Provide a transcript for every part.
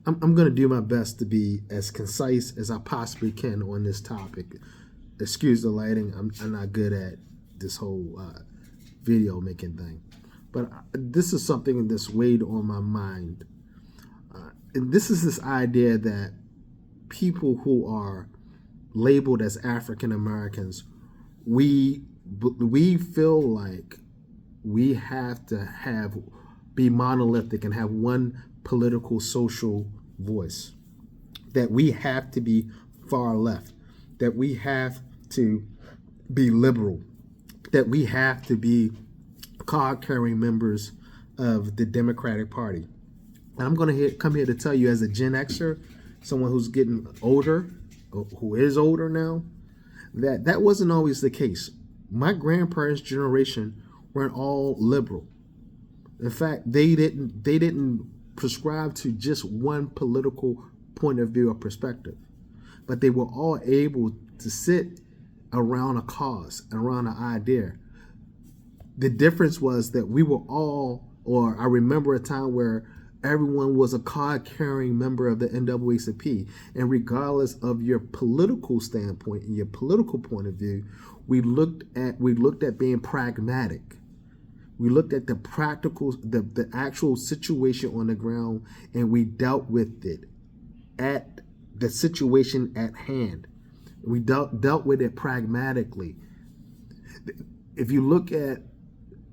I'm going to do my best to be as concise as I possibly can on this topic. Excuse the lighting. I'm not good at this whole video making thing. But this is something that's weighed on my mind. And this is this idea that people who are labeled as African Americans, we feel like we have to be monolithic and have one political social voice, that we have to be far left, that we have to be liberal, that we have to be card-carrying members of the Democratic Party. And I'm going to come here to tell you, as a Gen Xer, someone who's getting older, who is older now, that wasn't always the case. My grandparents' generation weren't all liberal. In fact, they didn't prescribe to just one political point of view or perspective, but they were all able to sit around a cause and around an idea. The difference was that we were all, or I remember a time where everyone was a card-carrying member of the NAACP, and regardless of your political standpoint and your political point of view, we looked at being pragmatic. We looked at the practical, the actual situation on the ground, and we dealt with it at the situation at hand. We dealt with it pragmatically. If you look at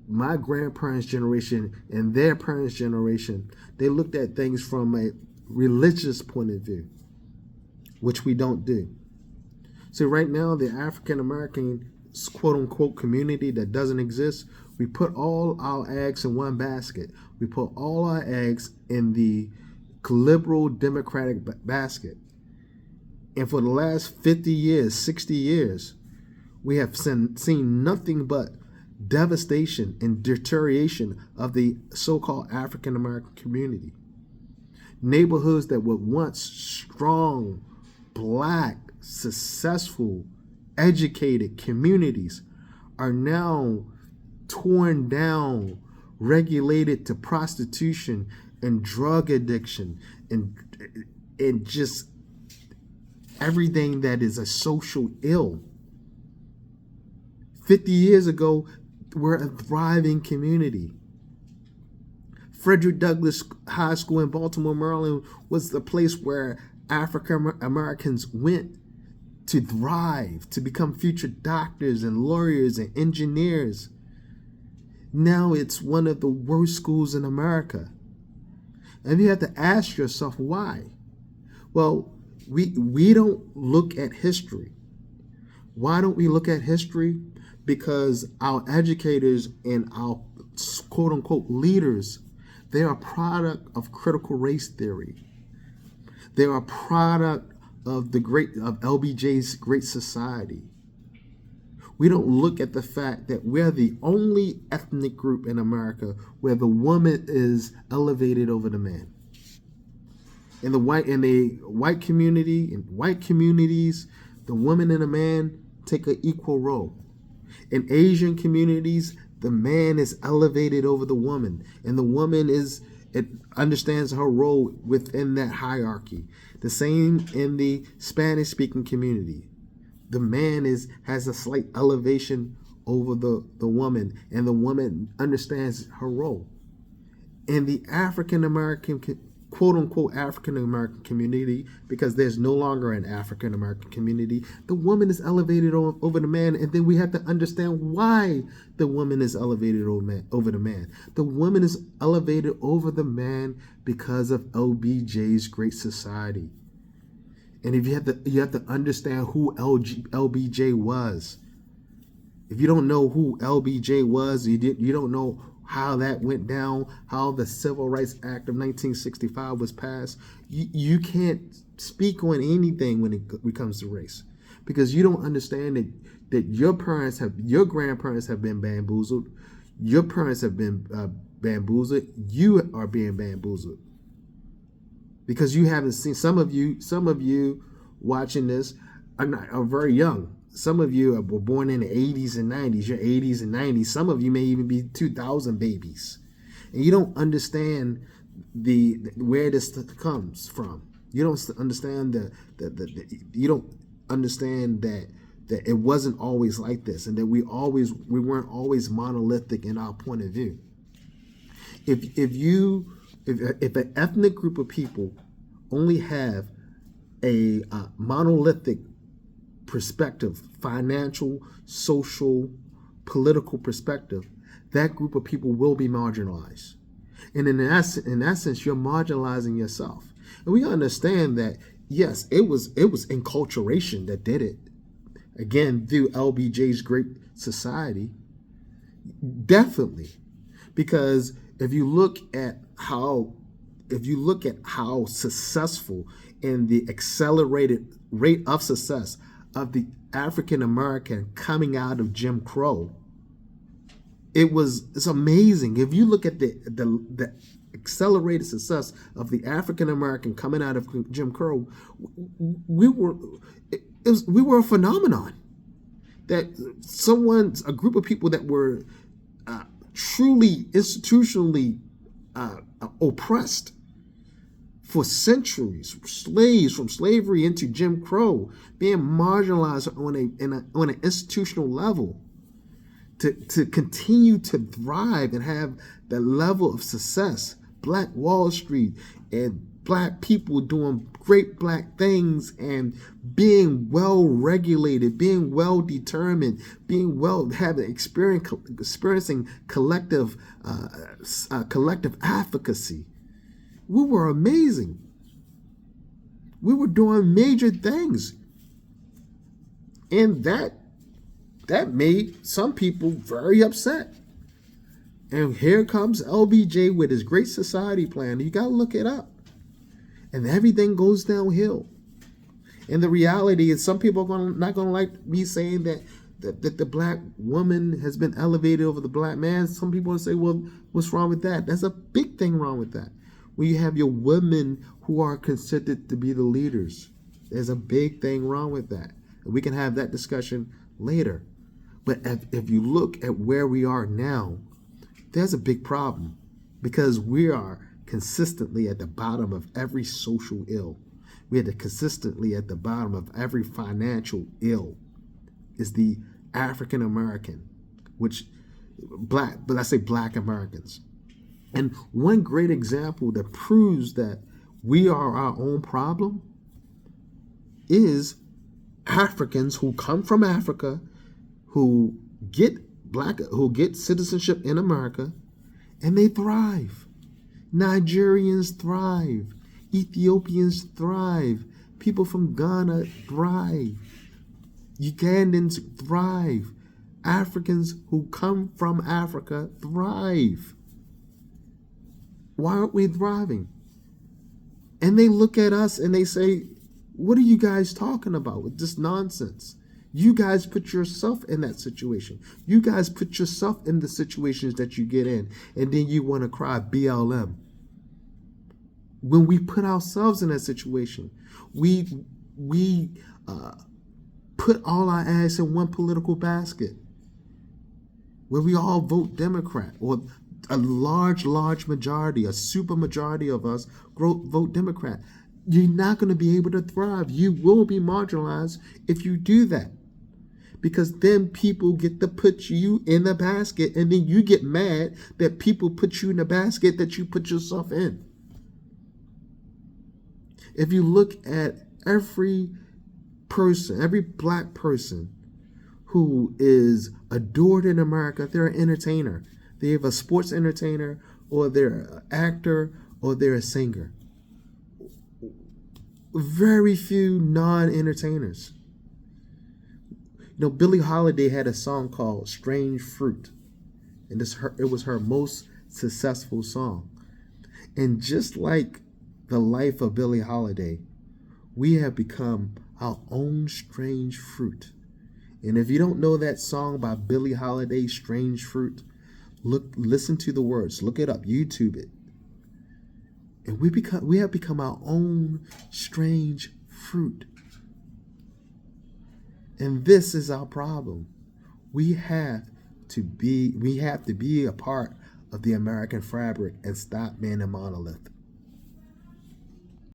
my grandparents' generation and their parents' generation, they looked at things from a religious point of view, which we don't do. So right now, the African American quote-unquote community that doesn't exist, we put all our eggs in one basket. We put all our eggs in the liberal democratic basket. And for the last 50 years, 60 years, we have seen nothing but devastation and deterioration of the so-called African American community. Neighborhoods that were once strong, black, successful, educated communities are now torn down, regulated to prostitution and drug addiction and just everything that is a social ill. 50 years ago, we're a thriving community. Frederick Douglass High School in Baltimore, Maryland was the place where African Americans went to thrive, to become future doctors and lawyers and engineers. Now it's one of the worst schools in America. And you have to ask yourself why. Well, we don't look at history. Why don't we look at history? Because our educators and our quote-unquote leaders, they are a product of critical race theory. They are a product of LBJ's Great Society. We don't look at the fact that we're the only ethnic group in America where the woman is elevated over the man. In the white community, in white communities, the woman and the man take an equal role. In Asian communities, the man is elevated over the woman, and the woman understands her role within that hierarchy. The same in the Spanish-speaking community. The man has a slight elevation over the woman, and the woman understands her role. In the African-American, quote-unquote African-American community, because there's no longer an African-American community, the woman is elevated over the man, and then we have to understand why the woman is elevated over the man. The woman is elevated over the man because of LBJ's Great Society. And if you have to understand who LBJ was. If you don't know who LBJ was, you don't know how that went down, how the Civil Rights Act of 1965 was passed, you can't speak on anything when it comes to race, because you don't understand that your grandparents have been bamboozled, your parents have been bamboozled, you are being bamboozled. Because you haven't seen, some of you watching this are very young. Some of you were born in the 80s and 90s. You're 80s and 90s. Some of you may even be 2000 babies. And you don't understand the where this comes from. You don't understand you don't understand that it wasn't always like this, and that we weren't always monolithic in our point of view. If an ethnic group of people only have a monolithic perspective, financial, social, political perspective, that group of people will be marginalized. And in essence, you're marginalizing yourself. And we understand that, yes, it was enculturation that did it. Again, through LBJ's Great Society. Definitely. Because if you look at how successful and the accelerated rate of success of the African American coming out of Jim Crow, it's amazing. If you look at the accelerated success of the African American coming out of Jim Crow, we were a phenomenon. That a group of people that were truly institutionally oppressed for centuries, slaves from slavery into Jim Crow, being marginalized on an institutional level, to continue to thrive and have the level of success, Black Wall Street and Black people doing great Black things and being well regulated, being well determined, experiencing collective advocacy. We were amazing. We were doing major things, and that made some people very upset. And here comes LBJ with his Great Society plan. You got to look it up. And everything goes downhill. And the reality is, some people are not going to like me saying that the Black woman has been elevated over the Black man. Some people will say, well, what's wrong with that? There's a big thing wrong with that. When you have your women who are considered to be the leaders, there's a big thing wrong with that. And we can have that discussion later. But if you look at where we are now, there's a big problem, because we are consistently at the bottom of every social ill. We are consistently at the bottom of every financial ill. Is the African American, but I say Black Americans. And one great example that proves that we are our own problem is Africans who come from Africa, who get citizenship in America, and they thrive. Nigerians thrive. Ethiopians thrive. People from Ghana thrive. Ugandans thrive. Africans who come from Africa thrive. Why aren't we thriving? And they look at us and they say, what are you guys talking about with this nonsense? You guys put yourself in that situation. You guys put yourself in the situations that you get in, and then you want to cry BLM. When we put ourselves in that situation, we put all our eggs in one political basket, where we all vote Democrat, or a large majority, a super majority of us vote Democrat. You're not going to be able to thrive. You will be marginalized if you do that. Because then people get to put you in the basket, and then you get mad that people put you in the basket that you put yourself in. If you look at every person, every Black person who is adored in America, they're an entertainer. They have a sports entertainer, or they're an actor, or they're a singer. Very few non-entertainers. You know, Billie Holiday had a song called Strange Fruit. And it was her most successful song. And just like the life of Billie Holiday, we have become our own strange fruit. And if you don't know that song by Billie Holiday, Strange Fruit, listen to the words, look it up, YouTube it. And we have become our own strange fruit. And this is our problem. We have to be a part of the American fabric and stop being a monolith.